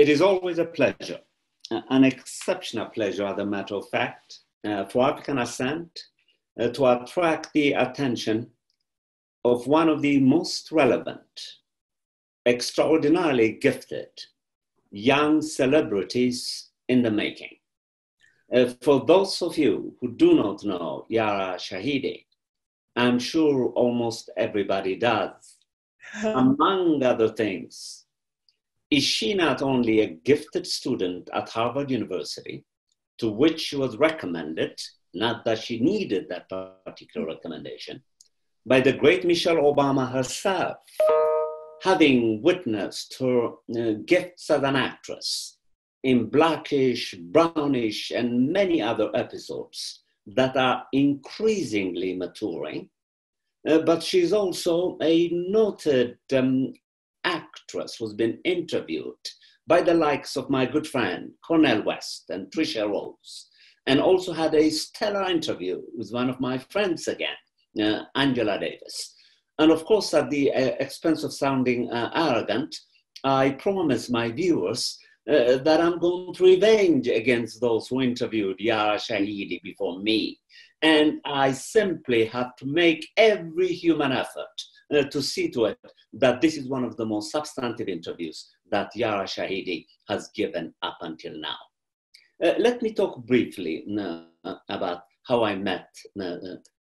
It is always a pleasure, an exceptional pleasure, as a matter of fact, for African Ascent to attract the attention of one of the most relevant, extraordinarily gifted young celebrities in the making. For those of you who do not know Yara Shahidi, I'm sure almost everybody does. Among other things, is she not only a gifted student at Harvard University, to which she was recommended, not that she needed that particular recommendation, by the great Michelle Obama herself, having witnessed her gifts as an actress in Blackish, Brownish, and many other episodes that are increasingly maturing. But she's also a noted actress who's been interviewed by the likes of my good friend Cornel West and Trisha Rose, and also had a stellar interview with one of my friends again, Angela Davis. And of course, at the expense of sounding arrogant, I promise my viewers that I'm going to revenge against those who interviewed Yara Shahidi before me. And I simply have to make every human effort to see to it that this is one of the most substantive interviews that Yara Shahidi has given up until now. Let me talk briefly about how I met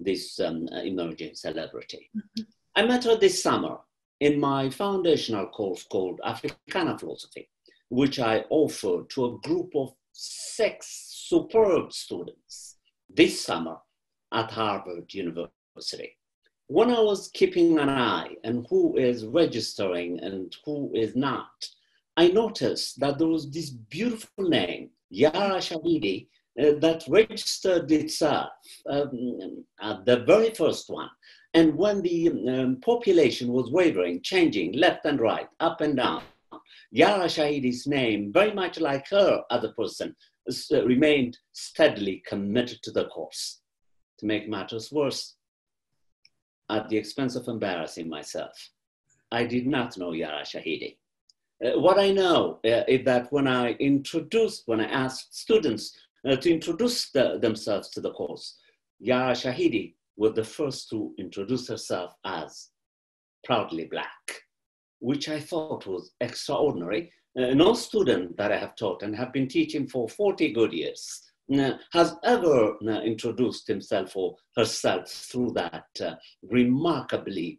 this emerging celebrity. Mm-hmm. I met her this summer in my foundational course called African Philosophy, which I offered to a group of 6 superb students this summer at Harvard University. When I was keeping an eye on who is registering and who is not, I noticed that there was this beautiful name, Yara Shahidi, that registered itself at the very first one. And when the population was wavering, changing left and right, up and down, Yara Shahidi's name, very much like her as a person, remained steadily committed to the cause. To make matters worse, at the expense of embarrassing myself, I did not know Yara Shahidi. What I know is that when I asked students to introduce themselves to the course, Yara Shahidi was the first to introduce herself as proudly Black, which I thought was extraordinary. No student that I have taught and have been teaching for 40 good years has ever introduced himself or herself through that remarkably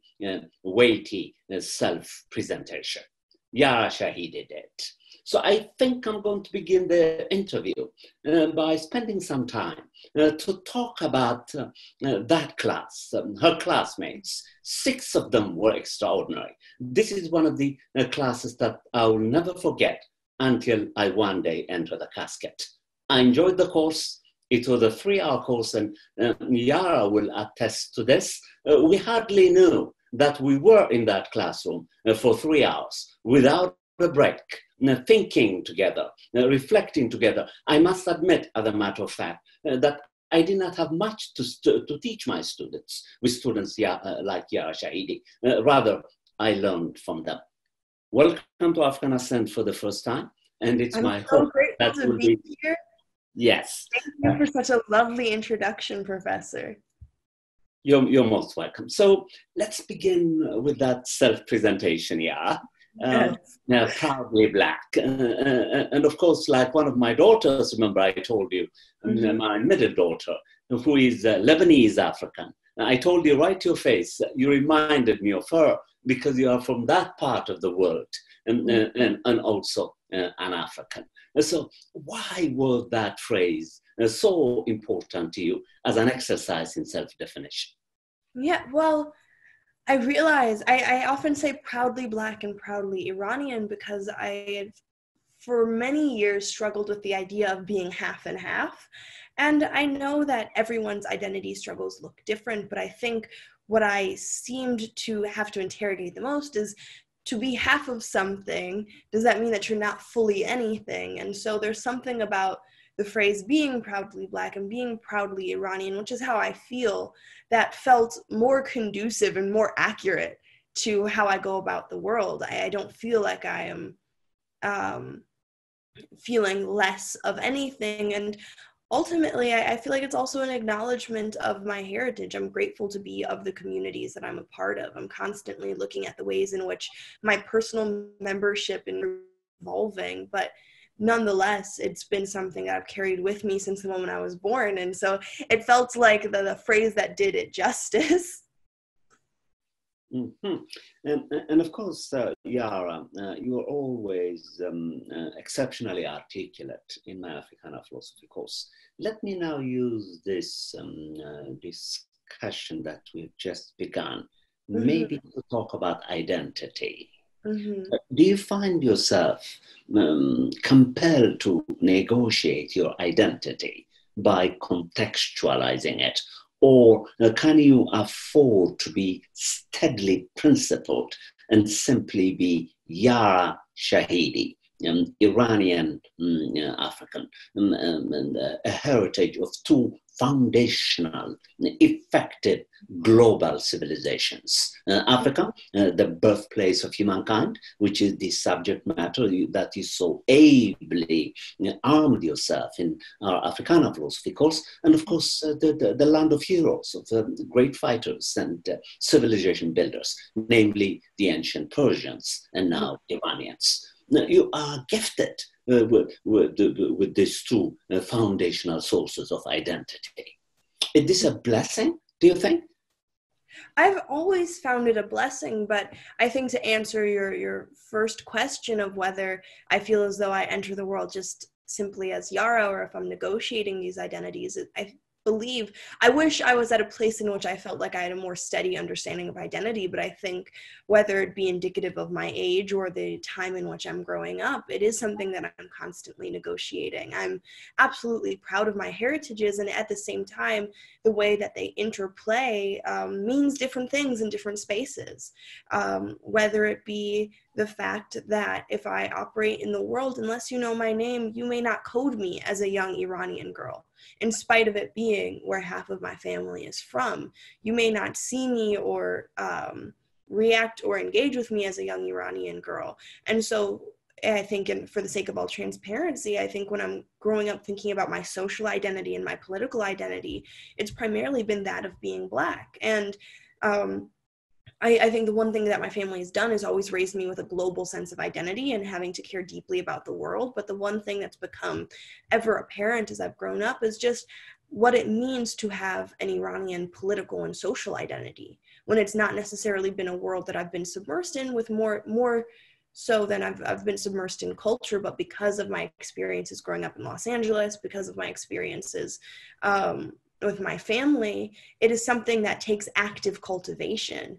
weighty self-presentation. Yara Shahidi did. So I think I'm going to begin the interview by spending some time to talk about that class, her classmates. 6 of them were extraordinary. This is one of the classes that I will never forget until I one day enter the casket. I enjoyed the course. It was a 3-hour course, and Yara will attest to this. We hardly knew that we were in that classroom for 3 hours without a break, thinking together, reflecting together. I must admit, as a matter of fact, that I did not have much to teach my students, with students like Yara Shahidi. Rather, I learned from them. Welcome to African Ascent for the first time, and it's my hope that will be here. Yes. Thank you for such a lovely introduction, Professor. You're most welcome. So let's begin with that self-presentation, Yara. Yes. Proudly Black. And of course, like one of my daughters, remember I told you, my middle daughter, who is Lebanese African. I told you right to your face, you reminded me of her because you are from that part of the world and also an African. So why was that phrase so important to you as an exercise in self-definition? Yeah, well, I realize I often say proudly Black and proudly Iranian because I had for many years struggled with the idea of being half and half. And I know that everyone's identity struggles look different, but I think what I seemed to have to interrogate the most is, to be half of something, does that mean that you're not fully anything? And so there's something about the phrase being proudly Black and being proudly Iranian, which is how I feel, that felt more conducive and more accurate to how I go about the world. I don't feel like I am feeling less of anything. And ultimately, I feel like it's also an acknowledgement of my heritage. I'm grateful to be of the communities that I'm a part of. I'm constantly looking at the ways in which my personal membership is evolving, but nonetheless, it's been something that I've carried with me since the moment I was born. And so it felt like the phrase that did it justice. Mm-hmm. And of course, Yara, you are always exceptionally articulate in my Africana philosophy course. Let me now use this discussion that we've just begun, maybe to talk about identity. Do you find yourself compelled to negotiate your identity by contextualizing it? Or can you afford to be steadily principled and simply be Yara Shahidi, Iranian African, and a heritage of two foundational, effective global civilizations? Africa, the birthplace of humankind, which is the subject matter that you so ably armed yourself in our Africana philosophy course, and of course the land of heroes, of great fighters and civilization builders, namely the ancient Persians and now Iranians. Now, you are gifted with these two foundational sources of identity. Is this a blessing, do you think? I've always found it a blessing, but I think to answer your first question of whether I feel as though I enter the world just simply as Yara or if I'm negotiating these identities, I wish I was at a place in which I felt like I had a more steady understanding of identity, but I think whether it be indicative of my age or the time in which I'm growing up, it is something that I'm constantly negotiating. I'm absolutely proud of my heritages, and at the same time, the way that they interplay means different things in different spaces, whether it be the fact that if I operate in the world, unless you know my name, you may not code me as a young Iranian girl, in spite of it being where half of my family is from. You may not see me or react or engage with me as a young Iranian girl. And so I think, and for the sake of all transparency, I think when I'm growing up thinking about my social identity and my political identity, it's primarily been that of being Black. And I think the one thing that my family has done is always raised me with a global sense of identity and having to care deeply about the world. But the one thing that's become ever apparent as I've grown up is just what it means to have an Iranian political and social identity, when it's not necessarily been a world that I've been submersed in, with more so than I've been submersed in culture, but because of my experiences growing up in Los Angeles, because of my experiences with my family, it is something that takes active cultivation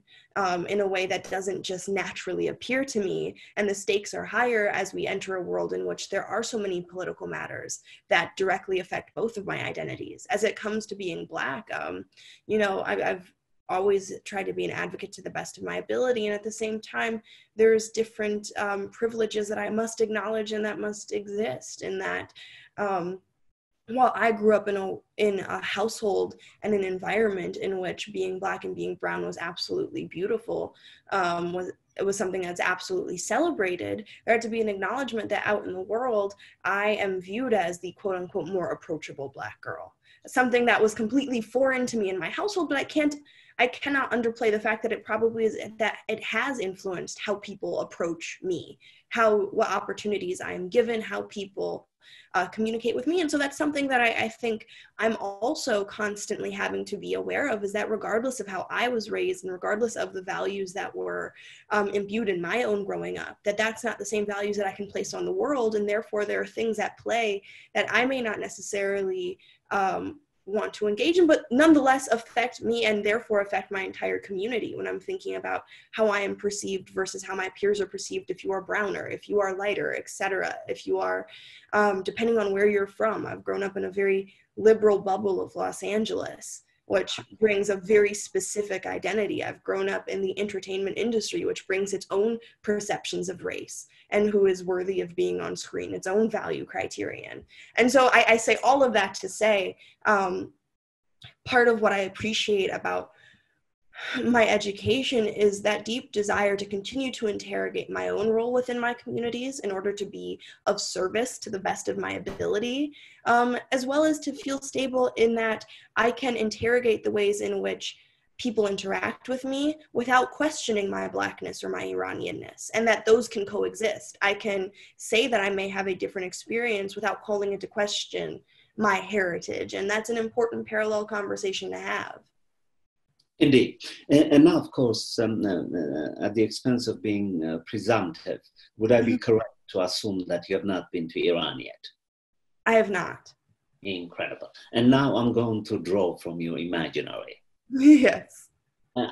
in a way that doesn't just naturally appear to me. And the stakes are higher as we enter a world in which there are so many political matters that directly affect both of my identities. As it comes to being Black, I've always tried to be an advocate to the best of my ability. And at the same time, there's different privileges that I must acknowledge and that must exist. And that while I grew up in a household and an environment in which being Black and being brown was absolutely beautiful, it was something that's absolutely celebrated, there had to be an acknowledgement that out in the world, I am viewed as the quote unquote more approachable Black girl. Something that was completely foreign to me in my household, but I cannot underplay the fact that it probably is, that it has influenced how people approach me, what opportunities I am given, how people communicate with me. And so that's something that I think I'm also constantly having to be aware of, is that regardless of how I was raised and regardless of the values that were imbued in my own growing up, that's not the same values that I can place on the world. And therefore there are things at play that I may not necessarily want to engage in, but nonetheless affect me and therefore affect my entire community when I'm thinking about how I am perceived versus how my peers are perceived if you are browner, if you are lighter, etc. If you are, depending on where you're from. I've grown up in a very liberal bubble of Los Angeles, which brings a very specific identity. I've grown up in the entertainment industry, which brings its own perceptions of race and who is worthy of being on screen, its own value criterion. And so I say all of that to say, part of what I appreciate about my education is that deep desire to continue to interrogate my own role within my communities in order to be of service to the best of my ability, as well as to feel stable in that I can interrogate the ways in which people interact with me without questioning my Blackness or my Iranianness, and that those can coexist. I can say that I may have a different experience without calling into question my heritage, and that's an important parallel conversation to have. Indeed. And now, of course, at the expense of being presumptive, would I be correct to assume that you have not been to Iran yet? I have not. Incredible. And now I'm going to draw from your imaginary. Yes.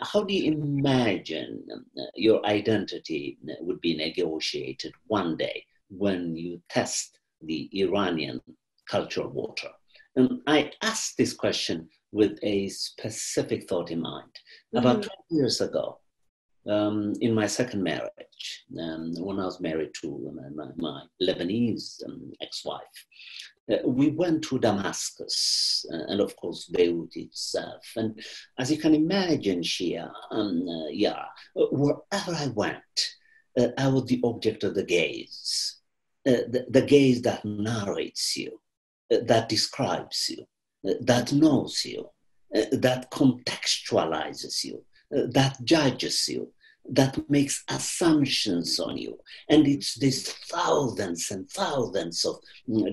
How do you imagine your identity would be negotiated one day when you test the Iranian cultural water? And I asked this question with a specific thought in mind. About 20 years ago, in my second marriage, when I was married to my Lebanese ex-wife, we went to Damascus and of course Beirut itself. And as you can imagine, Shia, wherever I went, I was the object of the gaze, the gaze that narrates you, that describes you, that knows you, that contextualizes you, that judges you, that makes assumptions on you. And it's these thousands and thousands of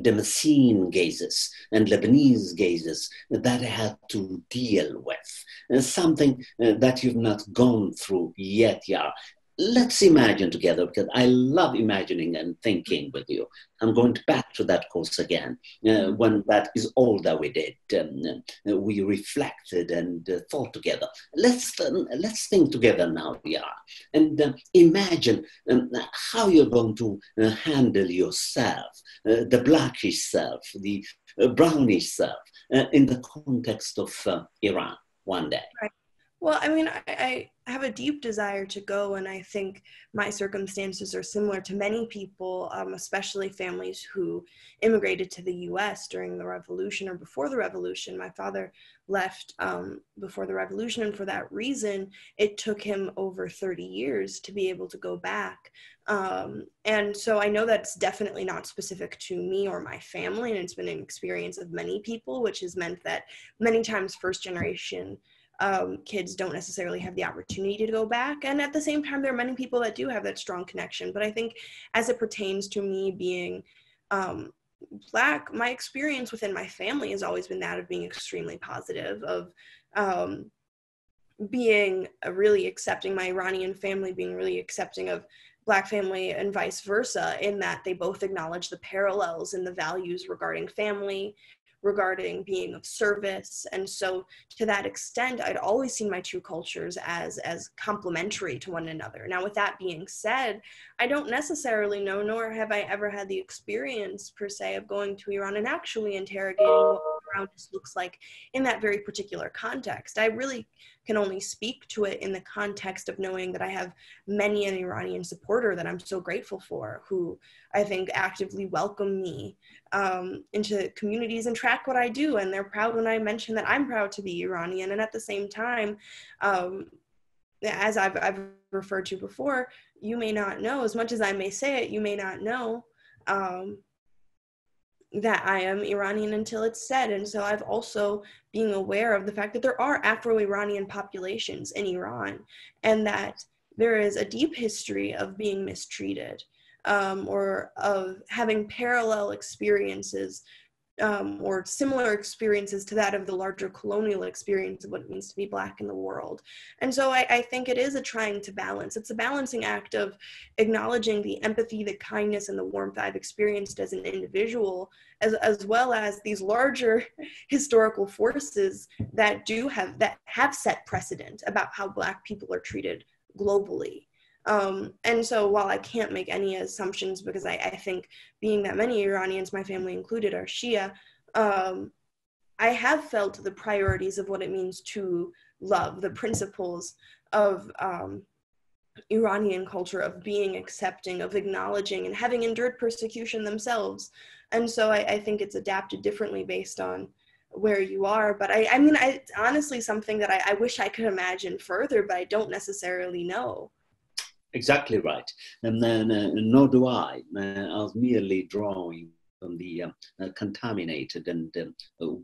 Damascene gazes and Lebanese gazes that I had to deal with. Something that you've not gone through yet, Yara. Let's imagine together, because I love imagining and thinking with you. I'm going back to that course again, when that is all that we did. We reflected and thought together. Let's think together now, Yara, and imagine how you're going to handle yourself, the blackish self, the brownish self, in the context of Iran one day. Right. Well, I mean, I have a deep desire to go, and I think my circumstances are similar to many people, especially families who immigrated to the U.S. during the Revolution or before the Revolution. My father left before the Revolution, and for that reason, it took him over 30 years to be able to go back. And so I know that's definitely not specific to me or my family, and it's been an experience of many people, which has meant that many times first generation kids don't necessarily have the opportunity to go back. And at the same time, there are many people that do have that strong connection. But I think as it pertains to me being Black, my experience within my family has always been that of being extremely positive, of being really accepting, my Iranian family being really accepting of Black family and vice versa, in that they both acknowledge the parallels and the values regarding family, regarding being of service. And so to that extent, I'd always seen my two cultures as complementary to one another. Now, with that being said, I don't necessarily know, nor have I ever had the experience per se of going to Iran and actually interrogating what brownness looks like in that very particular context. I really can only speak to it in the context of knowing that I have many an Iranian supporter that I'm so grateful for, who I think actively welcome me into communities and track what I do. And they're proud when I mention that I'm proud to be Iranian. And at the same time, as I've referred to before, you may not know, as much as I may say it, you may not know that I am Iranian until it's said. And so I've also being aware of the fact that there are Afro-Iranian populations in Iran, and that there is a deep history of being mistreated, or of having parallel experiences or similar experiences to that of the larger colonial experience of what it means to be Black in the world. And so I think it is a trying to balance. It's a balancing act of acknowledging the empathy, the kindness, and the warmth I've experienced as an individual, as well as these larger historical forces that have set precedent about how Black people are treated globally. And so while I can't make any assumptions, because I think being that many Iranians, my family included, are Shia, I have felt the priorities of what it means to love, the principles of Iranian culture, of being accepting, of acknowledging, and having endured persecution themselves. And so I think it's adapted differently based on where you are. But I mean, it's honestly something that I wish I could imagine further, but I don't necessarily know. Exactly right. And then, nor do I. I was merely drawing from the contaminated and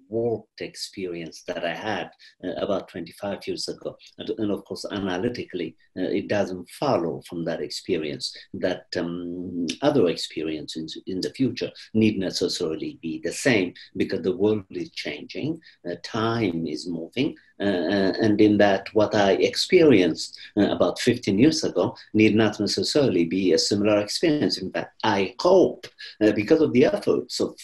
warped experience that I had about 25 years ago. And of course, analytically, it doesn't follow from that experience that other experiences in the future need necessarily be the same, because the world is changing, time is moving, and in that what I experienced about 15 years ago need not necessarily be a similar experience. In fact, I hope, because of the efforts of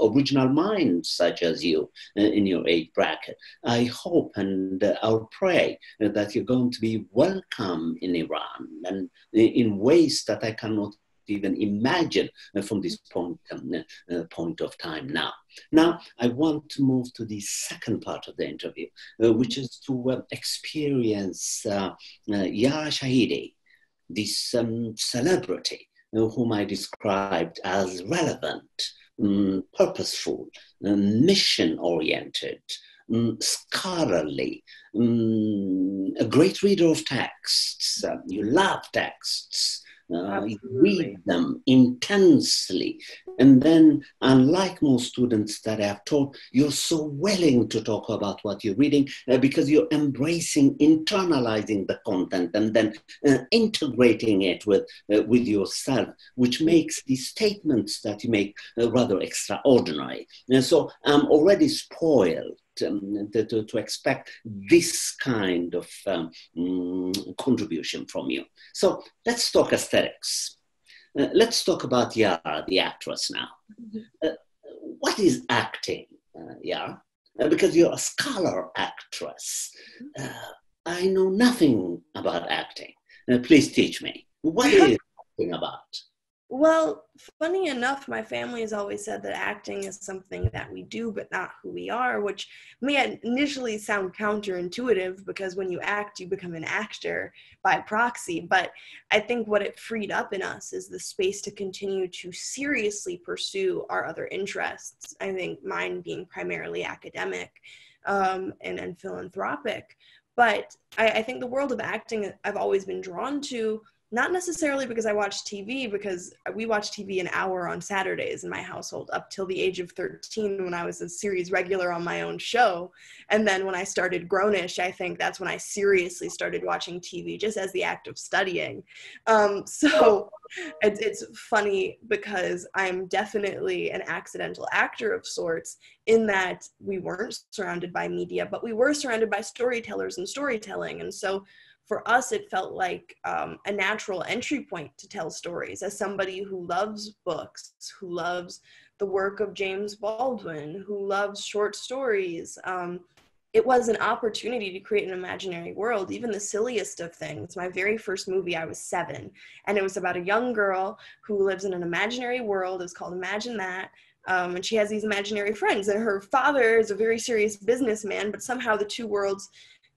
original minds such as you in your age bracket, I hope and I'll pray that you're going to be welcome in Iran, and in ways that I cannot even imagine from this point of time now. Now, I want to move to the second part of the interview, which is to experience Yara Shahidi, this celebrity whom I described as relevant, purposeful, mission-oriented, scholarly, a great reader of texts. You love texts. You read them intensely. And then, unlike most students that I've taught, you're so willing to talk about what you're reading because you're embracing, internalizing the content and then integrating it with yourself, which makes the statements that you make rather extraordinary. And so I'm already spoiled to expect this kind of contribution from you. So let's talk aesthetics. Let's talk about Yara, the actress now. What is acting, Yara? Because you're a scholar actress. I know nothing about acting. Please teach me. What is acting about? Well, funny enough, my family has always said that acting is something that we do, but not who we are, which may initially sound counterintuitive, because when you act, you become an actor by proxy. But I think what it freed up in us is the space to continue to seriously pursue our other interests. I think mine being primarily academic and philanthropic. But I think the world of acting I've always been drawn to, not necessarily because I watch TV, because we watch TV an hour on Saturdays in my household up till the age of 13, when I was a series regular on my own show. And then when I started Grownish, I think that's when I seriously started watching TV, just as the act of studying. So it's funny, because I'm definitely an accidental actor of sorts, in that we weren't surrounded by media, but we were surrounded by storytellers and storytelling. And so for us, it felt like a natural entry point to tell stories. As somebody who loves books, who loves the work of James Baldwin, who loves short stories, it was an opportunity to create an imaginary world, even the silliest of things. My very first movie, I was 7, and it was about a young girl who lives in an imaginary world. It's called Imagine That. And she has these imaginary friends, and her father is a very serious businessman, but somehow the two worlds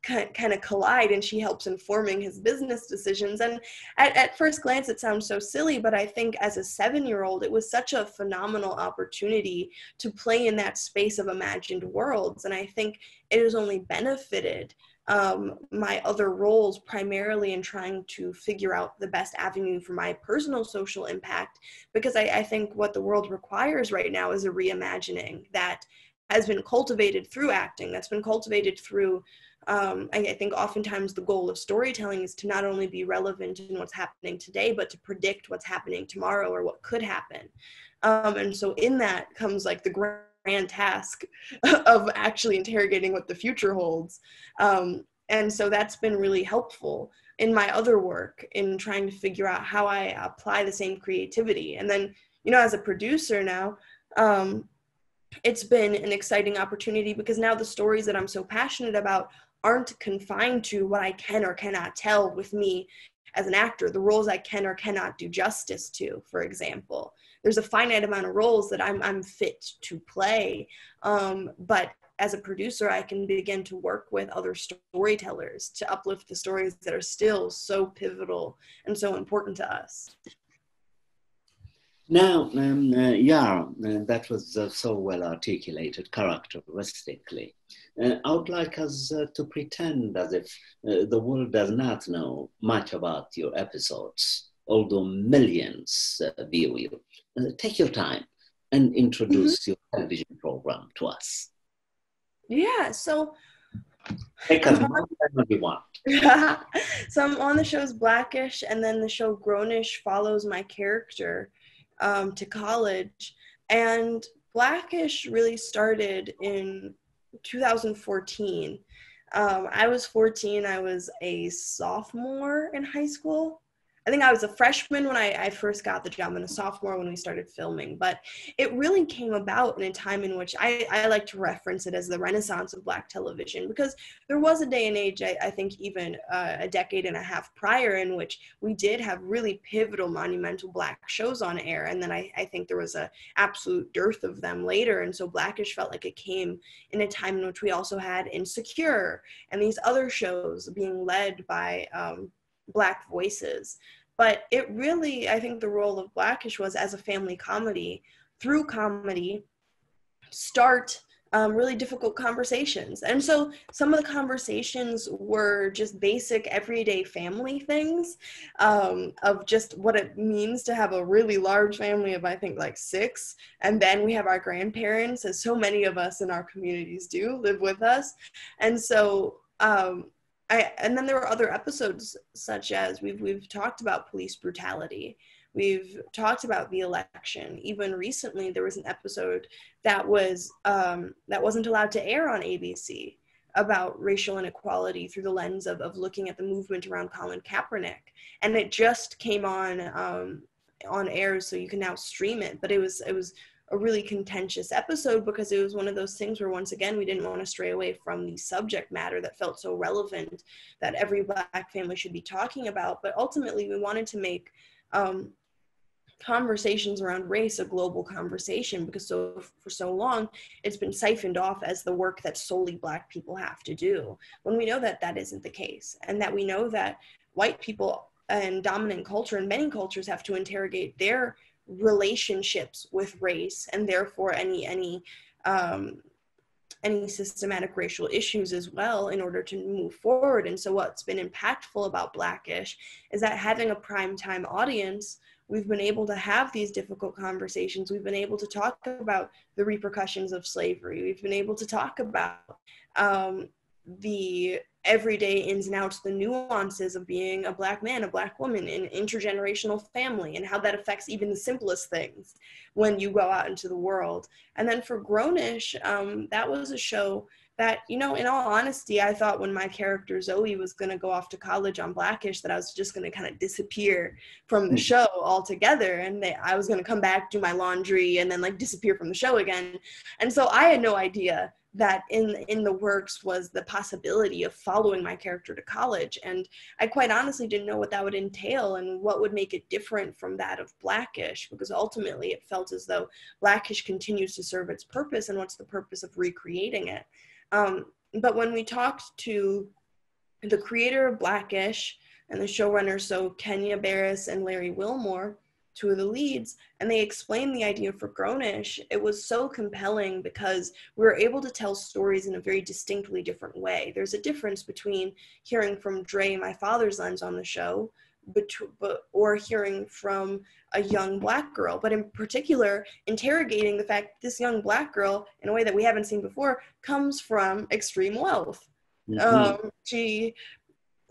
kind of collide, and she helps informing his business decisions. And at first glance, it sounds so silly, but I think as a 7-year-old, it was such a phenomenal opportunity to play in that space of imagined worlds. And I think it has only benefited my other roles, primarily in trying to figure out the best avenue for my personal social impact, because I think what the world requires right now is a reimagining that has been cultivated through acting, that's been cultivated through I think oftentimes the goal of storytelling is to not only be relevant in what's happening today, but to predict what's happening tomorrow, or what could happen. And so in that comes like the grand task of actually interrogating what the future holds. And so that's been really helpful in my other work, in trying to figure out how I apply the same creativity. And then, as a producer now, it's been an exciting opportunity, because now the stories that I'm so passionate about aren't confined to what I can or cannot tell with me as an actor, the roles I can or cannot do justice to, for example. There's a finite amount of roles that I'm fit to play, but as a producer, I can begin to work with other storytellers to uplift the stories that are still so pivotal and so important to us. Now, Yara, that was so well articulated characteristically. I would like us to pretend as if the world does not know much about your episodes, although millions view you. Take your time and introduce your television program to us. Yeah, so Take as much time as you want. so I'm on the show's Blackish, and then the show Grownish follows my character to college. And Blackish really started in 2014. I was 14. I was a sophomore in high school. I think I was a freshman when I first got the job, and a sophomore when we started filming. But it really came about in a time in which I like to reference it as the renaissance of Black television, because there was a day and age, I think even a decade and a half prior, in which we did have really pivotal, monumental Black shows on air. And then I think there was a absolute dearth of them later. And so Blackish felt like it came in a time in which we also had Insecure and these other shows being led by Black voices. But it really, I think the role of Blackish was, as a family comedy, through comedy, start really difficult conversations. And so some of the conversations were just basic everyday family things, of just what it means to have a really large family of, I think, like 6. And then we have our grandparents, as so many of us in our communities do, live with us. And so and then there were other episodes, such as we've talked about police brutality. We've talked about the election. Even recently, there was an episode that wasn't allowed to air on ABC about racial inequality through the lens of looking at the movement around Colin Kaepernick, and it just came on air, so you can now stream it. But it was a really contentious episode, because it was one of those things where, once again, we didn't want to stray away from the subject matter that felt so relevant that every Black family should be talking about. But ultimately, we wanted to make conversations around race a global conversation, because for so long it's been siphoned off as the work that solely Black people have to do, when we know that that isn't the case, and that we know that white people and dominant culture and many cultures have to interrogate their relationships with race, and therefore any systematic racial issues as well, in order to move forward. And so what's been impactful about Blackish is that, having a primetime audience, we've been able to have these difficult conversations. We've been able to talk about the repercussions of slavery. We've been able to talk about the everyday ins and outs, the nuances of being a Black man, a Black woman, in intergenerational family, and how that affects even the simplest things when you go out into the world. And then for Grownish, that was a show that, in all honesty, I thought when my character Zoe was going to go off to college on Blackish, that I was just going to kind of disappear from the show altogether, and I was going to come back, do my laundry, and then disappear from the show again. And so I had no idea that in the works was the possibility of following my character to college. And I quite honestly didn't know what that would entail and what would make it different from that of Blackish, because ultimately it felt as though Blackish continues to serve its purpose, and what's the purpose of recreating it? But when we talked to the creator of Blackish and the showrunners, so Kenya Barris and Larry Wilmore, 2 of the leads, and they explained the idea for Grownish, it was so compelling because we were able to tell stories in a very distinctly different way. There's a difference between hearing from Dre, my father's lens on the show, or hearing from a young Black girl, but in particular, interrogating the fact that this young Black girl, in a way that we haven't seen before, comes from extreme wealth. Mm-hmm. She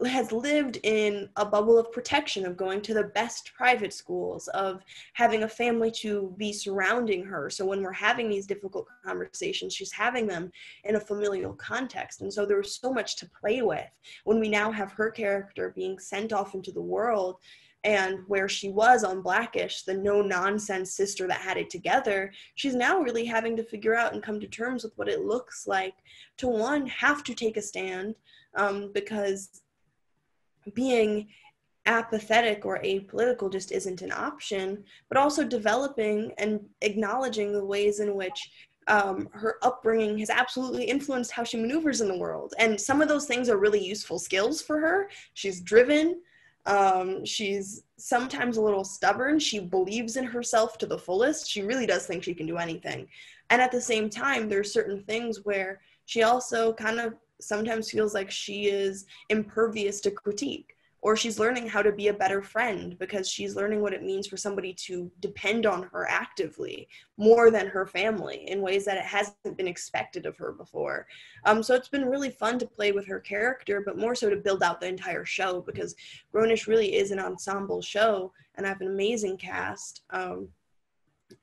has lived in a bubble of protection, of going to the best private schools, of having a family to be surrounding her. So when we're having these difficult conversations, she's having them in a familial context. And so there was so much to play with when we now have her character being sent off into the world, and where she was on Blackish, the no-nonsense sister that had it together, she's now really having to figure out and come to terms with what it looks like to, one, have to take a stand, because being apathetic or apolitical just isn't an option, but also developing and acknowledging the ways in which her upbringing has absolutely influenced how she maneuvers in the world. And some of those things are really useful skills for her. She's driven. She's sometimes a little stubborn. She believes in herself to the fullest. She really does think she can do anything. And at the same time, there's certain things where she also kind of sometimes feels like she is impervious to critique, or she's learning how to be a better friend because she's learning what it means for somebody to depend on her actively more than her family in ways that it hasn't been expected of her before. So it's been really fun to play with her character, but more so to build out the entire show, because Grownish really is an ensemble show and I have an amazing cast.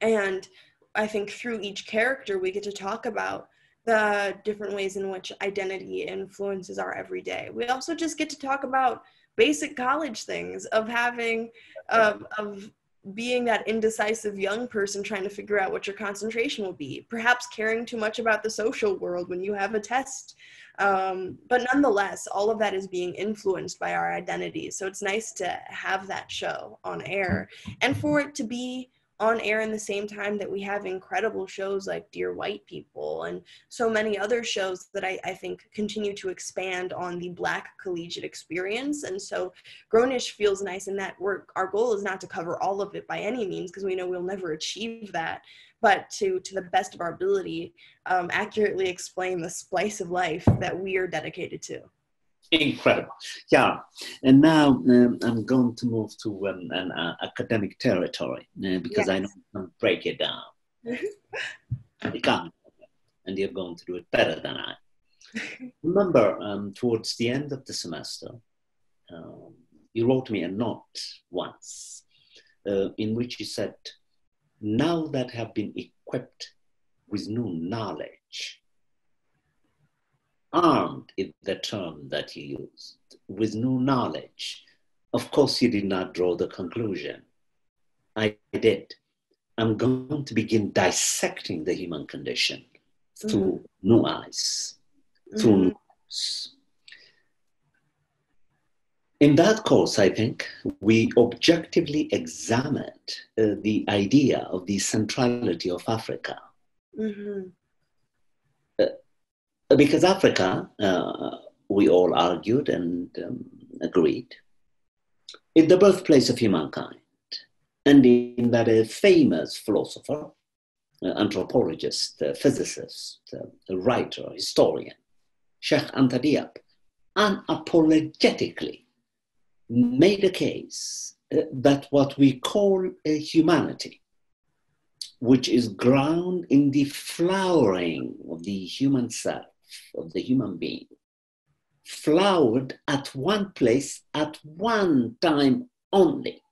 And I think through each character, we get to talk about the different ways in which identity influences our everyday. We also just get to talk about basic college things of having, of being that indecisive young person trying to figure out what your concentration will be, perhaps caring too much about the social world when you have a test. But nonetheless, all of that is being influenced by our identities. So it's nice to have that show on air and for it to be on air in the same time that we have incredible shows like Dear White People and so many other shows that I think continue to expand on the Black collegiate experience. And so Grownish feels nice in that our goal is not to cover all of it by any means, because we know we'll never achieve that, but to the best of our ability, accurately explain the splice of life that we are dedicated to. Incredible. Yeah. And now I'm going to move to an academic territory because yes. I know I can break it down. You can't. And you're going to do it better than I. Remember, towards the end of the semester, you wrote me a note once in which you said, now that I have been equipped with new knowledge, armed is the term that you used, with new knowledge. Of course, you did not draw the conclusion. I did. I'm going to begin dissecting the human condition through new eyes, through new eyes. In that course, I think, we objectively examined the idea of the centrality of Africa. Because Africa, we all argued and agreed, is the birthplace of humankind. And in that a famous philosopher, anthropologist, physicist, writer, historian, Sheikh Anta Diop, unapologetically made a case that what we call a humanity, which is ground in the flowering of the human self, of the human being, flowered at one place at one time only,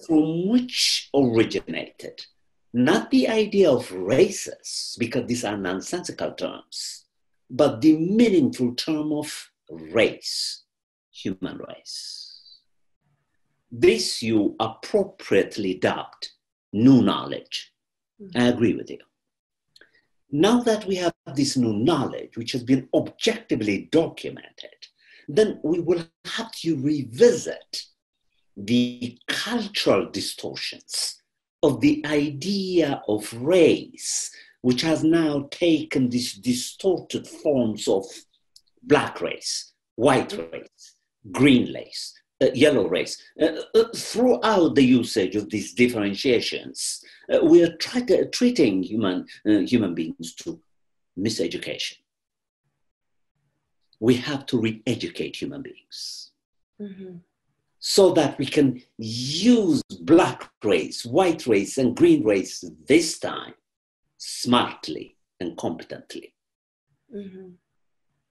from which originated not the idea of races, because these are nonsensical terms, but the meaningful term of race, human race. This you appropriately dubbed new knowledge. I agree with you. Now that we have this new knowledge, which has been objectively documented, then we will have to revisit the cultural distortions of the idea of race, which has now taken these distorted forms of black race, white race, green race, yellow race. Throughout the usage of these differentiations, we are treating human beings to miseducation. We have to re-educate human beings so that we can use black race, white race, and green race this time smartly and competently.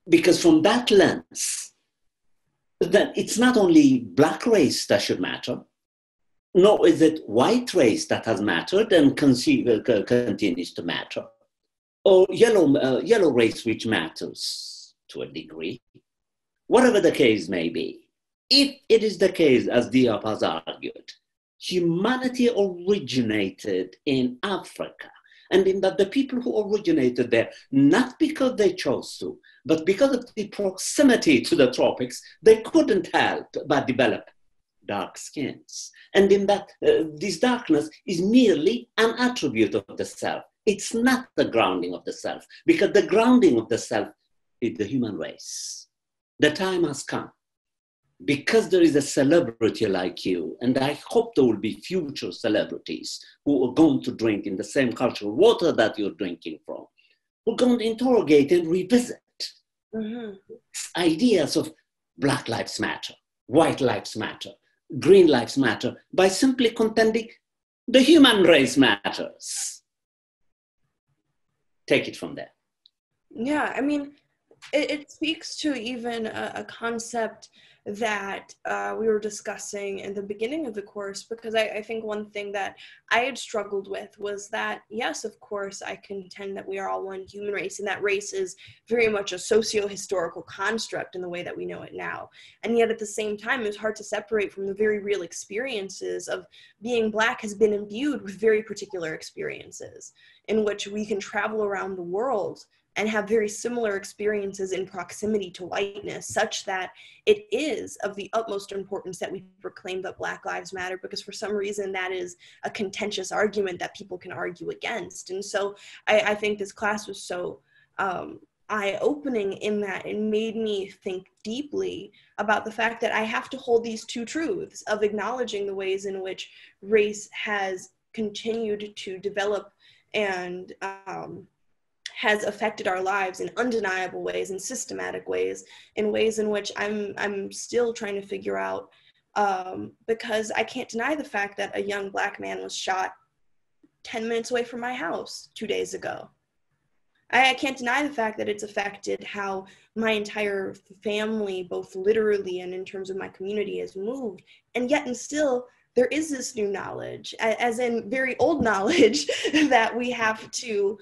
Because from that lens, that it's not only black race that should matter, nor is it white race that has mattered and continues to matter, or yellow race which matters to a degree. Whatever the case may be, if it is the case, as Diop has argued, humanity originated in Africa, and in that the people who originated there, not because they chose to, but because of the proximity to the tropics, they couldn't help but develop dark skins. And in that, this darkness is merely an attribute of the self. It's not the grounding of the self, because the grounding of the self is the human race. The time has come because there is a celebrity like you, and I hope there will be future celebrities who are going to drink in the same cultural water that you're drinking from, we're going to interrogate and revisit ideas of Black Lives Matter, White Lives Matter, Green Lives Matter, by simply contending the human race matters. Take it from there. Yeah, I mean, it speaks to even a concept that we were discussing in the beginning of the course, because I think one thing that I had struggled with was that, yes, of course, I contend that we are all one human race, and that race is very much a socio-historical construct in the way that we know it now. And yet at the same time, it was hard to separate from the very real experiences of being Black has been imbued with very particular experiences in which we can travel around the world and have very similar experiences in proximity to whiteness, such that it is of the utmost importance that we proclaim that Black Lives Matter, because for some reason that is a contentious argument that people can argue against. And so I think this class was so eye-opening in that it made me think deeply about the fact that I have to hold these two truths of acknowledging the ways in which race has continued to develop and has affected our lives in undeniable ways, in systematic ways, in ways in which I'm still trying to figure out, because I can't deny the fact that a young Black man was shot 10 minutes away from my house 2 days ago. I can't deny the fact that it's affected how my entire family, both literally and in terms of my community, has moved. And yet and still, there is this new knowledge, as in very old knowledge, that we have to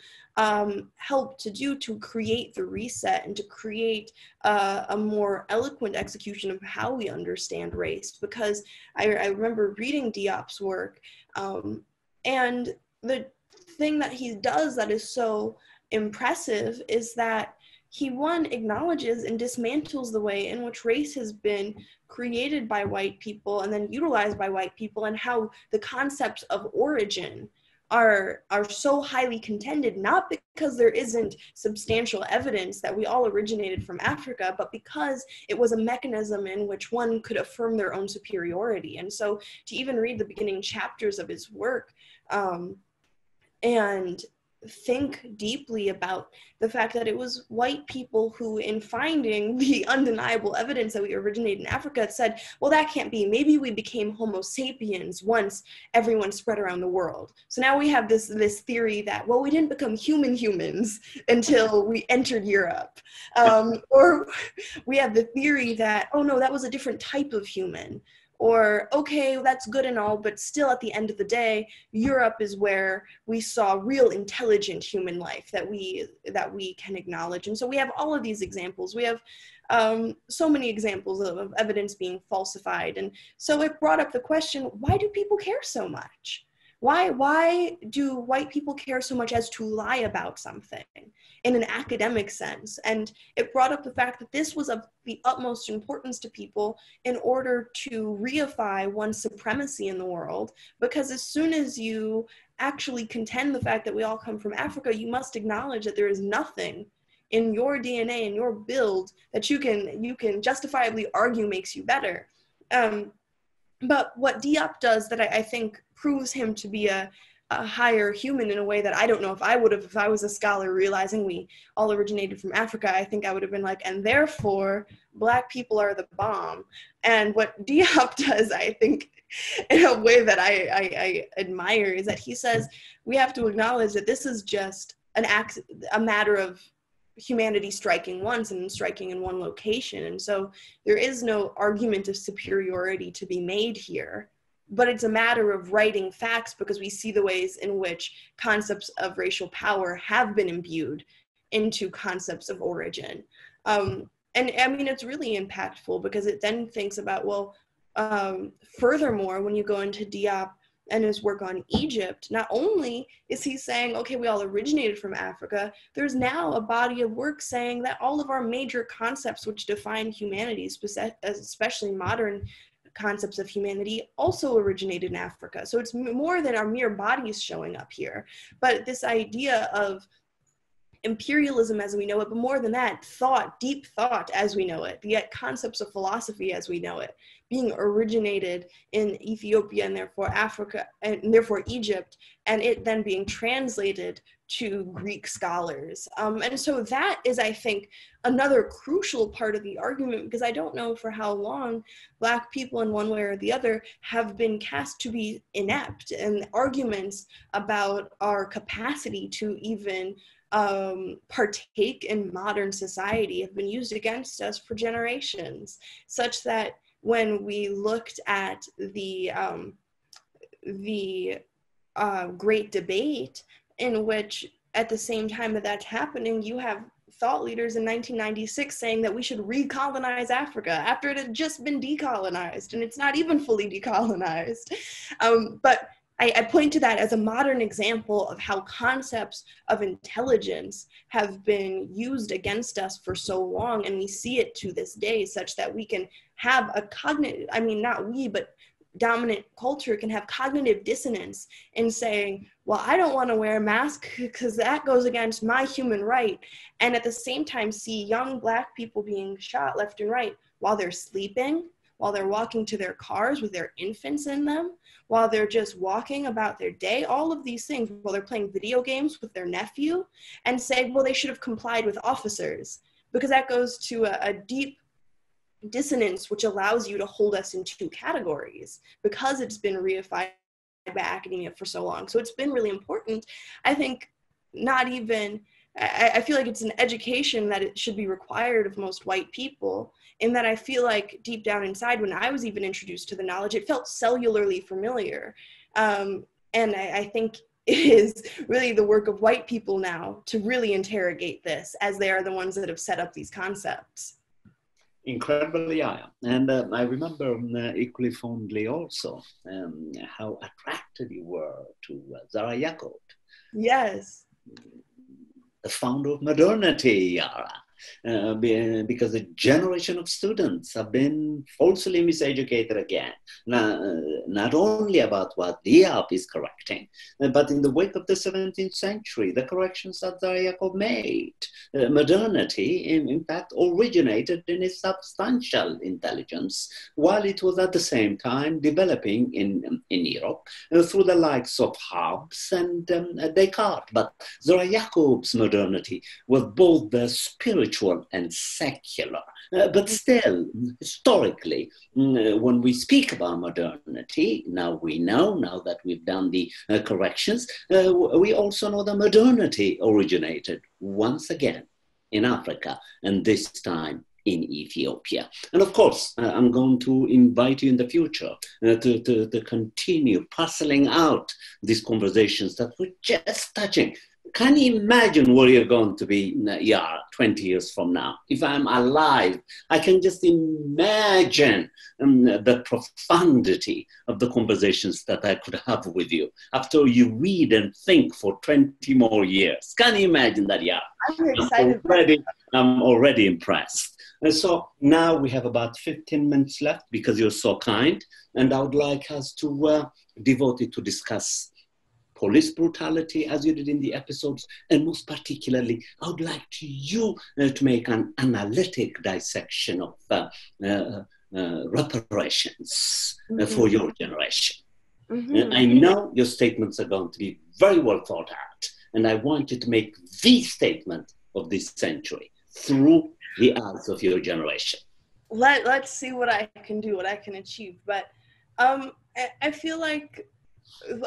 help to do to create the reset and to create a more eloquent execution of how we understand race. Because I remember reading Diop's work, and the thing that he does that is so impressive is that he, one, acknowledges and dismantles the way in which race has been created by white people and then utilized by white people, and how the concepts of origin are so highly contended, not because there isn't substantial evidence that we all originated from Africa, but because it was a mechanism in which one could affirm their own superiority. And so to even read the beginning chapters of his work and think deeply about the fact that it was white people who, in finding the undeniable evidence that we originated in Africa, said, well, that can't be. Maybe we became Homo sapiens once everyone spread around the world. So now we have this theory that, well, we didn't become humans until we entered Europe. Or we have the theory that, oh no, that was a different type of human. Or, okay, that's good and all, but still at the end of the day, Europe is where we saw real intelligent human life that we can acknowledge. And so we have all of these examples. We have so many examples of evidence being falsified. And so it brought up the question, why do people care so much? Why do white people care so much as to lie about something in an academic sense? And it brought up the fact that this was of the utmost importance to people in order to reify one's supremacy in the world, because as soon as you actually contend the fact that we all come from Africa, you must acknowledge that there is nothing in your DNA and your build that you can justifiably argue makes you better. But what Diop does that I think proves him to be a higher human in a way that I don't know if I would have, if I was a scholar realizing we all originated from Africa. I think I would have been like, and therefore Black people are the bomb. And what Diop does, I think, in a way that I admire, is that he says we have to acknowledge that this is just a matter of humanity striking once and striking in one location. And so there is no argument of superiority to be made here, but it's a matter of writing facts, because we see the ways in which concepts of racial power have been imbued into concepts of origin. And I mean, it's really impactful because it then thinks about, well, furthermore, when you go into Diop and his work on Egypt, not only is he saying, okay, we all originated from Africa, there's now a body of work saying that all of our major concepts which define humanity, especially modern concepts of humanity, also originated in Africa. So it's more than our mere bodies showing up here, but this idea of imperialism as we know it, but more than that, thought, deep thought as we know it, yet concepts of philosophy as we know it, being originated in Ethiopia and therefore Africa and therefore Egypt, and it then being translated to Greek scholars. And so that is, I think, another crucial part of the argument, because I don't know for how long Black people in one way or the other have been cast to be inept, and arguments about our capacity to even partake in modern society have been used against us for generations, such that when we looked at the Great Debate, in which at the same time that that's happening, you have thought leaders in 1996 saying that we should recolonize Africa after it had just been decolonized, and it's not even fully decolonized. But I point to that as a modern example of how concepts of intelligence have been used against us for so long, and we see it to this day, such that we can have a cognitive, I mean, not we, but dominant culture can have cognitive dissonance in saying, well, I don't want to wear a mask because that goes against my human right. And at the same time, see young Black people being shot left and right while they're sleeping, while they're walking to their cars with their infants in them, while they're just walking about their day, all of these things, while they're playing video games with their nephew, and say, well, they should have complied with officers, because that goes to a deep dissonance, which allows you to hold us in two categories because it's been reified by academia for so long. So it's been really important. I think not even, I feel like it's an education that it should be required of most white people, in that I feel like deep down inside, when I was even introduced to the knowledge, it felt cellularly familiar. And I think it is really the work of white people now to really interrogate this, as they are the ones that have set up these concepts. Incredibly, yeah. And I remember equally fondly also how attracted you were to Zara Yacob. Yes. The founder of modernity, Yara. Because a generation of students have been falsely miseducated again, not only about what Diab is correcting, but in the wake of the 17th century, the corrections that Zara Yacob made. Modernity, in fact, originated in its substantial intelligence, while it was at the same time developing in Europe through the likes of Hobbes and Descartes. But Zara Yacob's modernity was both the spiritual and secular. But still, historically, when we speak about modernity, now we know, now that we've done the corrections, we also know that modernity originated once again in Africa, and this time in Ethiopia. And of course, I'm going to invite you in the future to continue parceling out these conversations that we're just touching. Can you imagine where you're going to be, Yara, 20 years from now? If I'm alive, I can just imagine the profundity of the conversations that I could have with you after you read and think for 20 more years. Can you imagine that, Yara? I'm excited. I'm already impressed. And so now we have about 15 minutes left because you're so kind. And I would like us to devote it to discuss police brutality, as you did in the episodes, and most particularly, I would like you to make an analytic dissection of reparations for your generation. Mm-hmm. I know your statements are going to be very well thought out, and I want you to make the statement of this century through the eyes of your generation. Let's see what I can do, what I can achieve. But I feel like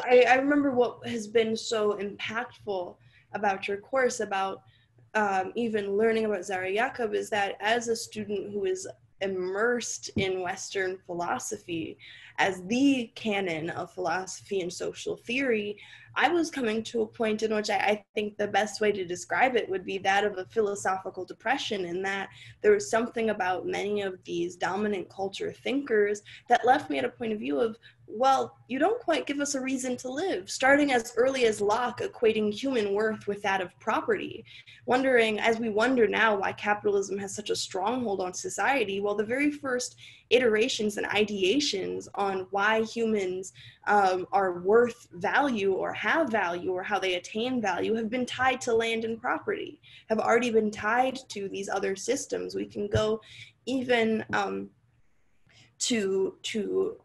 I remember what has been so impactful about your course, about even learning about Zara Yacob, is that as a student who is immersed in Western philosophy as the canon of philosophy and social theory, I was coming to a point in which I think the best way to describe it would be that of a philosophical depression, in that there was something about many of these dominant culture thinkers that left me at a point of view of, well, you don't quite give us a reason to live, starting as early as Locke equating human worth with that of property. Wondering, as we wonder now why capitalism has such a stronghold on society, well, the very first iterations and ideations on why humans are worth value or have value or how they attain value have been tied to land and property, have already been tied to these other systems. We can go even to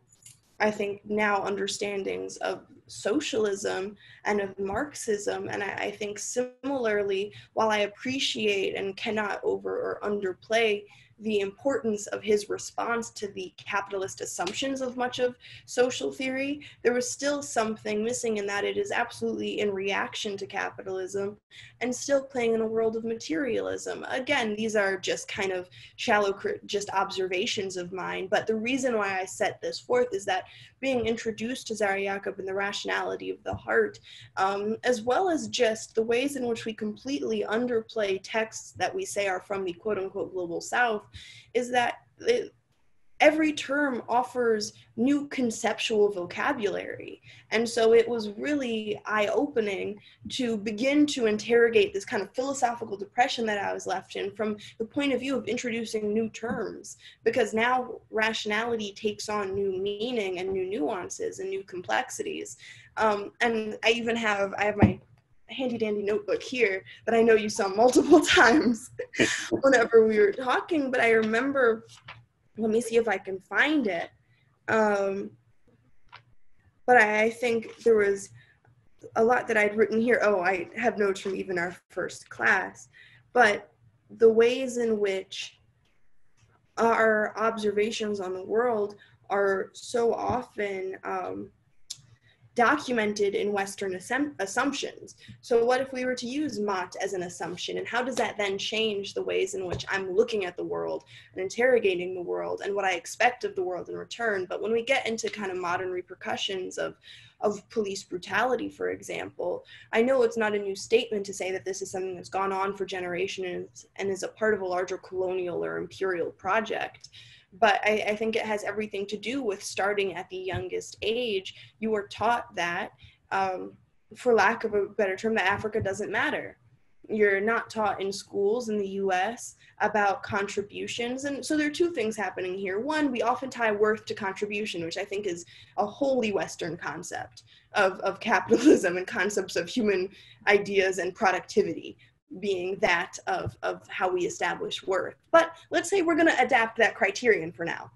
I think now understandings of socialism and of Marxism. And I think similarly, while I appreciate and cannot over or underplay the importance of his response to the capitalist assumptions of much of social theory, there was still something missing in that it is absolutely in reaction to capitalism and still playing in a world of materialism. Again, these are just kind of shallow, just observations of mine, but the reason why I set this forth is that being introduced to Zara Yacob and the rationality of the heart, as well as just the ways in which we completely underplay texts that we say are from the quote unquote global south, is that every term offers new conceptual vocabulary. And so it was really eye-opening to begin to interrogate this kind of philosophical depression that I was left in from the point of view of introducing new terms, because now rationality takes on new meaning and new nuances and new complexities. And I have my handy dandy notebook here that I know you saw multiple times whenever we were talking, but I remember, let me see if I can find it. But I think there was a lot that I'd written here. Oh, I have notes from even our first class. But the ways in which our observations on the world are so often documented in Western assumptions. So what if we were to use Mott as an assumption, and how does that then change the ways in which I'm looking at the world and interrogating the world and what I expect of the world in return? But when we get into kind of modern repercussions of police brutality, for example, I know it's not a new statement to say that this is something that's gone on for generations and is a part of a larger colonial or imperial project. But I think it has everything to do with starting at the youngest age. You are taught that, for lack of a better term, that Africa doesn't matter. You're not taught in schools in the US about contributions. And so there are two things happening here. One, we often tie worth to contribution, which I think is a wholly Western concept of capitalism and concepts of human ideas and productivity being that of how we establish worth. But let's say we're going to adapt that criterion for now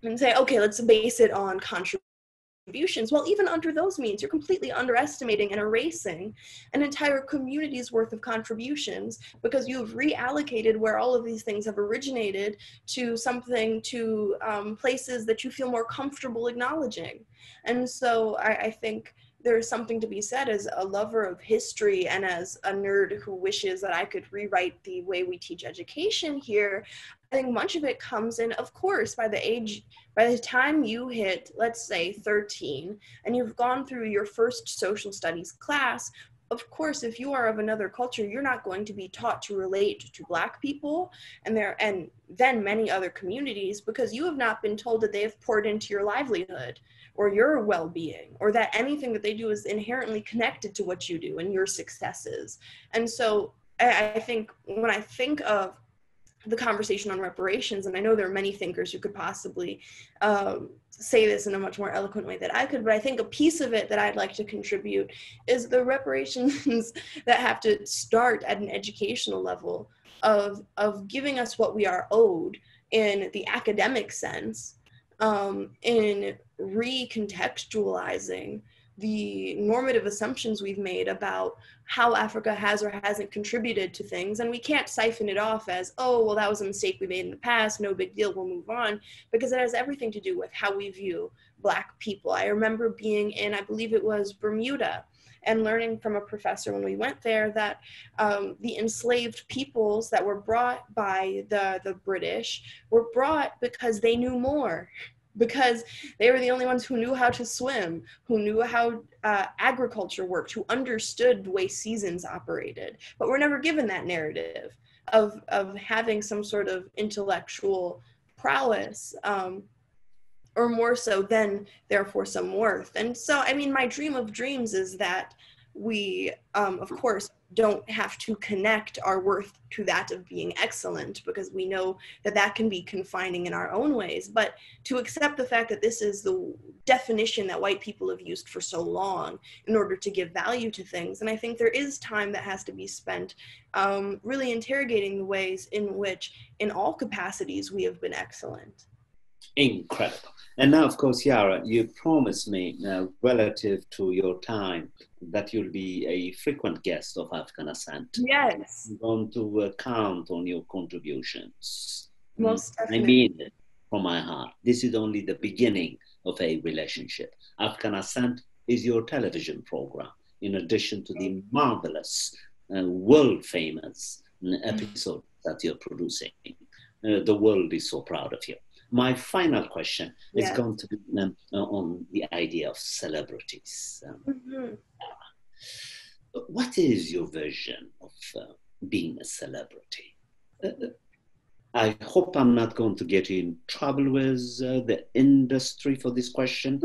and say, okay, let's base it on contributions. Well, even under those means, you're completely underestimating and erasing an entire community's worth of contributions, because you've reallocated where all of these things have originated to something, to places that you feel more comfortable acknowledging. And so I think there's something to be said as a lover of history and as a nerd who wishes that I could rewrite the way we teach education here. I think much of it comes in, of course, by the time you hit, let's say 13, and you've gone through your first social studies class. Of course, if you are of another culture, you're not going to be taught to relate to Black people and then many other communities, because you have not been told that they have poured into your livelihood or your well-being, or that anything that they do is inherently connected to what you do and your successes. And so I think when I think of the conversation on reparations, and I know there are many thinkers who could possibly say this in a much more eloquent way than I could, but I think a piece of it that I'd like to contribute is the reparations that have to start at an educational level of giving us what we are owed in the academic sense, in recontextualizing the normative assumptions we've made about how Africa has or hasn't contributed to things. And we can't siphon it off as, oh, well, that was a mistake we made in the past, no big deal, we'll move on, because it has everything to do with how we view Black people. I remember being in, I believe it was Bermuda, and learning from a professor when we went there that the enslaved peoples that were brought by the British were brought because they knew more, because they were the only ones who knew how to swim, who knew how agriculture worked, who understood the way seasons operated. But we're never given that narrative of having some sort of intellectual prowess, or more so than therefore some worth. And so, I mean, my dream of dreams is that we, of course, don't have to connect our worth to that of being excellent, because we know that that can be confining in our own ways. But to accept the fact that this is the definition that white people have used for so long in order to give value to things. And I think there is time that has to be spent really interrogating the ways in which, in all capacities, we have been excellent. Incredible. And now, of course, Yara, you promised me, relative to your time, that you'll be a frequent guest of African Ascent. Yes. I'm going to count on your contributions. Most definitely. I mean it from my heart. This is only the beginning of a relationship. African Ascent is your television program, in addition to the marvelous, world-famous episodes that you're producing. The world is so proud of you. My final question is going to be on the idea of celebrities. What is your vision of being a celebrity? I hope I'm not going to get in trouble with the industry for this question.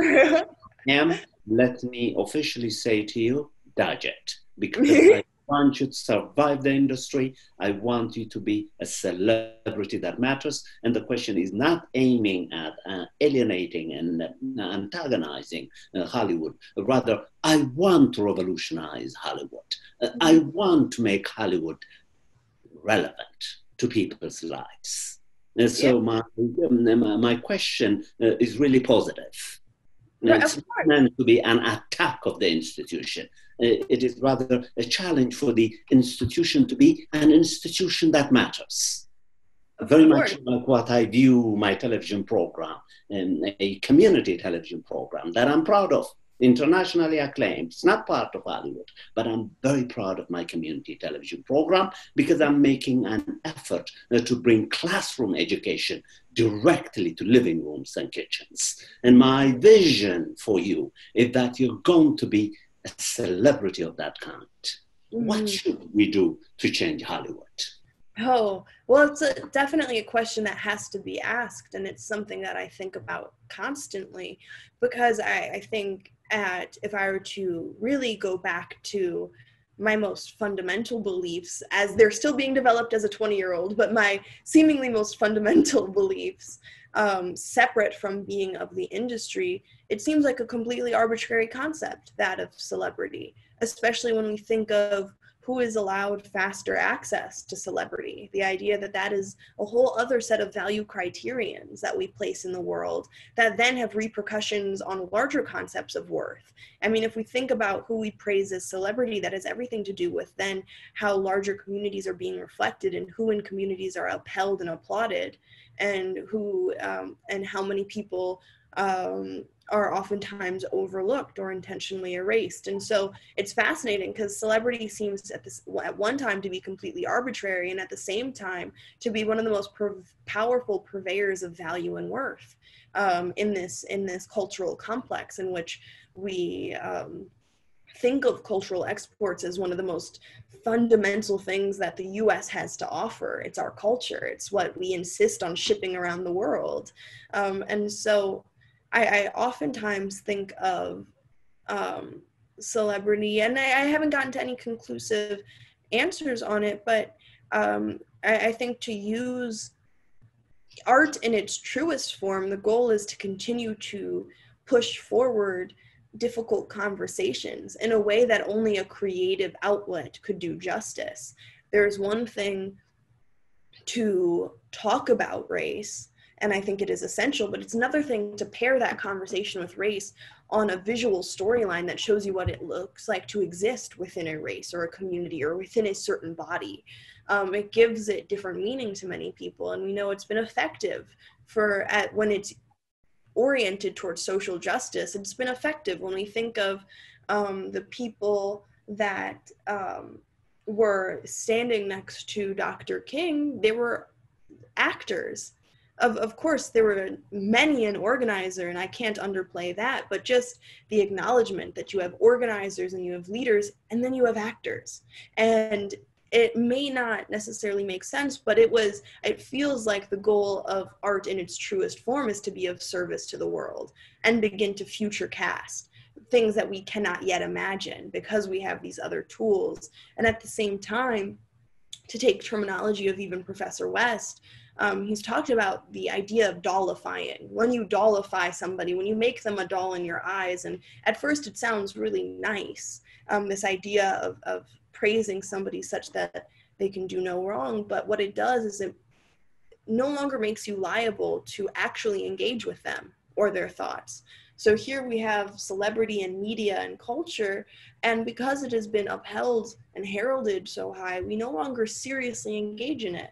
Let me officially say to you, dodge it, because I want you to survive the industry. I want you to be a celebrity that matters. And the question is not aiming at alienating and antagonizing Hollywood. Rather, I want to revolutionize Hollywood. I want to make Hollywood relevant to people's lives. So my question is really positive. It's not meant to be an attack of the institution. It is rather a challenge for the institution to be an institution that matters. Very much like what I view my television program, a community television program that I'm proud of, internationally acclaimed. It's not part of Hollywood, but I'm very proud of my community television program, because I'm making an effort to bring classroom education directly to living rooms and kitchens. And my vision for you is that you're going to be a celebrity of that kind. What should we do to change Hollywood? Oh, well, it's definitely a question that has to be asked, and it's something that I think about constantly, because I think if I were to really go back to my most fundamental beliefs, as they're still being developed as a 20-year-old, but my seemingly most fundamental beliefs, separate from being of the industry, it seems like a completely arbitrary concept, that of celebrity, especially when we think of who is allowed faster access to celebrity. The idea that that is a whole other set of value criterions that we place in the world that then have repercussions on larger concepts of worth. I mean, if we think about who we praise as celebrity, that has everything to do with then how larger communities are being reflected, and who in communities are upheld and applauded, and who and how many people are oftentimes overlooked or intentionally erased. And so it's fascinating, because celebrity seems at one time to be completely arbitrary, and at the same time to be one of the most powerful purveyors of value and worth in this cultural complex, in which we think of cultural exports as one of the most fundamental things that the US has to offer. It's our culture. It's what we insist on shipping around the world. And so I oftentimes think of celebrity, and I haven't gotten to any conclusive answers on it, but I think to use art in its truest form, the goal is to continue to push forward difficult conversations in a way that only a creative outlet could do justice. There's one thing to talk about race, and I think it is essential, but it's another thing to pair that conversation with race on a visual storyline that shows you what it looks like to exist within a race or a community or within a certain body. It gives it different meaning to many people, and we know it's been effective when it's oriented towards social justice. It's been effective when we think of the people that were standing next to Dr. King. They were actors. Of course, there were many an organizer, and I can't underplay that, but just the acknowledgement that you have organizers and you have leaders, and then you have actors. And it may not necessarily make sense, but it feels like the goal of art in its truest form is to be of service to the world and begin to future cast things that we cannot yet imagine because we have these other tools. And at the same time, to take terminology of even Professor West, he's talked about the idea of dollifying. When you dollify somebody, when you make them a doll in your eyes, and at first it sounds really nice, this idea of praising somebody such that they can do no wrong, but what it does is it no longer makes you liable to actually engage with them or their thoughts. So here we have celebrity and media and culture, and because it has been upheld and heralded so high, we no longer seriously engage in it.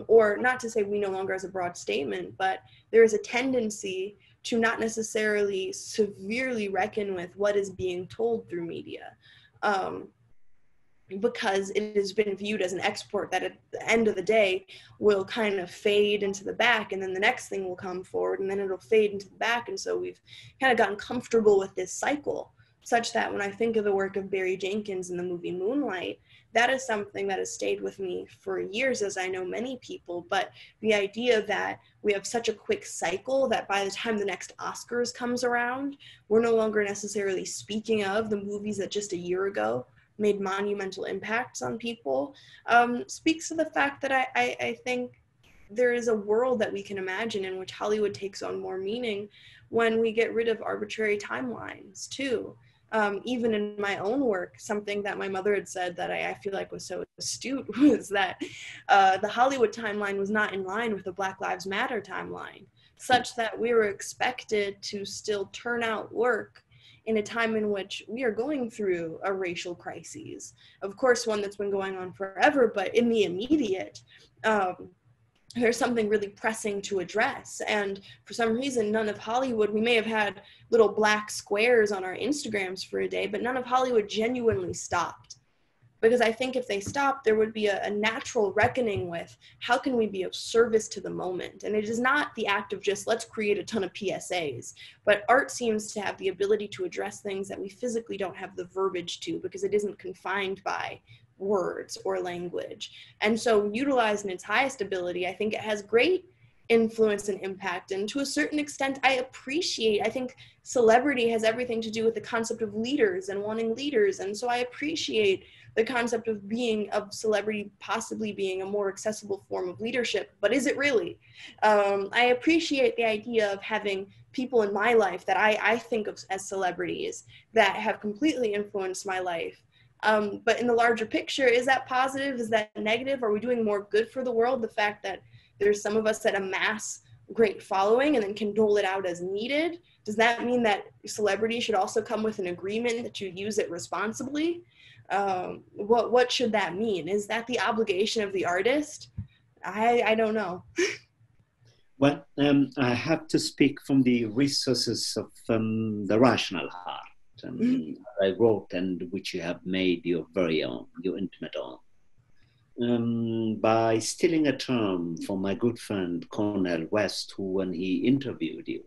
Or not to say we no longer as a broad statement, but there is a tendency to not necessarily severely reckon with what is being told through media. Because it has been viewed as an export that at the end of the day will kind of fade into the back, and then the next thing will come forward, and then it'll fade into the back. And so we've kind of gotten comfortable with this cycle, such that when I think of the work of Barry Jenkins in the movie Moonlight, that is something that has stayed with me for years, as I know many people. But the idea that we have such a quick cycle that by the time the next Oscars comes around, we're no longer necessarily speaking of the movies that just a year ago made monumental impacts on people, speaks to the fact that I think there is a world that we can imagine in which Hollywood takes on more meaning when we get rid of arbitrary timelines too. Even in my own work, something that my mother had said that I feel like was so astute was that the Hollywood timeline was not in line with the Black Lives Matter timeline, such that we were expected to still turn out work in a time in which we are going through a racial crisis. Of course, one that's been going on forever, but in the immediate, there's something really pressing to address. And for some reason, none of Hollywood, we may have had little black squares on our Instagrams for a day, but none of Hollywood genuinely stopped. Because I think if they stopped, there would be a natural reckoning with how can we be of service to the moment. And it is not the act of just let's create a ton of PSAs, but art seems to have the ability to address things that we physically don't have the verbiage to, because it isn't confined by words or language. And so utilized in its highest ability, I think it has great influence and impact. And to a certain extent, I think celebrity has everything to do with the concept of leaders and wanting leaders. And so I appreciate the concept of celebrity possibly being a more accessible form of leadership, but is it really? I appreciate the idea of having people in my life that I think of as celebrities that have completely influenced my life. But in the larger picture, is that positive? Is that negative? Are we doing more good for the world? The fact that there's some of us that amass great following and then can dole it out as needed. Does that mean that celebrity should also come with an agreement that you use it responsibly? What should that mean? Is that the obligation of the artist? I don't know. Well, I have to speak from the resources of the rational heart. I wrote, and which you have made your very own, your intimate own. By stealing a term from my good friend Cornel West, who, when he interviewed you,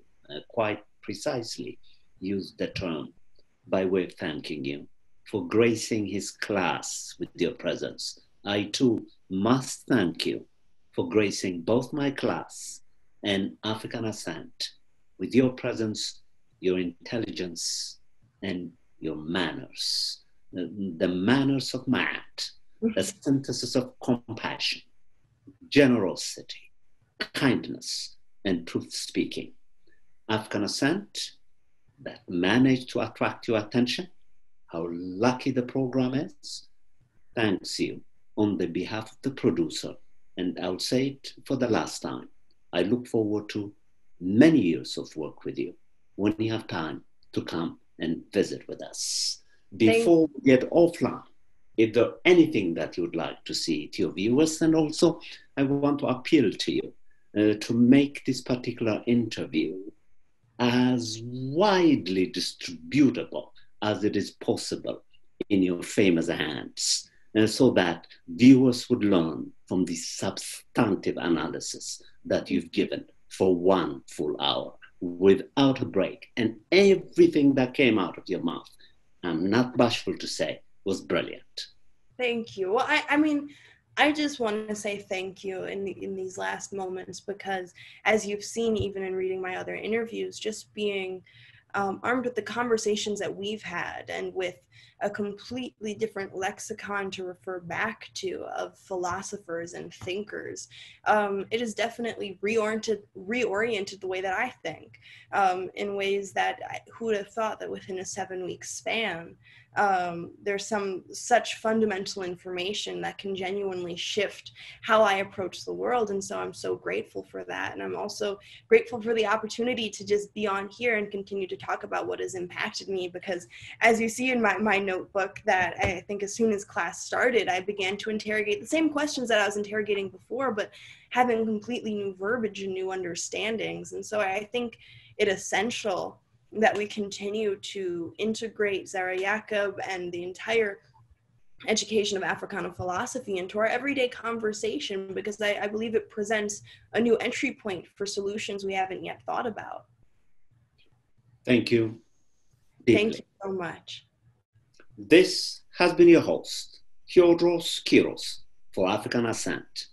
quite precisely used the term by way of thanking you for gracing his class with your presence. I too must thank you for gracing both my class and African Ascent with your presence, your intelligence, and your manners. The manners of Matt, the synthesis of compassion, generosity, kindness, and truth-speaking. African Ascent that managed to attract your attention, how lucky the program is, thanks you on the behalf of the producer. And I'll say it for the last time. I look forward to many years of work with you when you have time to come and visit with us. Before we get offline, if there's anything that you'd like to see to your viewers, and also I want to appeal to you to make this particular interview as widely distributable as it is possible in your famous hands, so that viewers would learn from the substantive analysis that you've given for 1 full hour without a break. And everything that came out of your mouth, I'm not bashful to say, was brilliant. Thank you. Well, I mean, I just want to say thank you in these last moments, because as you've seen, even in reading my other interviews, just being armed with the conversations that we've had and with a completely different lexicon to refer back to of philosophers and thinkers, it has definitely reoriented the way that I think, in ways that who would have thought that within a 7-week span, there's some such fundamental information that can genuinely shift how I approach the world. And so I'm so grateful for that. And I'm also grateful for the opportunity to just be on here and continue to talk about what has impacted me, because as you see in my notebook, that I think as soon as class started, I began to interrogate the same questions that I was interrogating before, but having completely new verbiage and new understandings. And so I think it essential that we continue to integrate Zara Yacob and the entire education of Africana philosophy into our everyday conversation, because I believe it presents a new entry point for solutions we haven't yet thought about. Thank you deeply. Thank you so much. This has been your host, Kyodros Kiros, for African Ascent.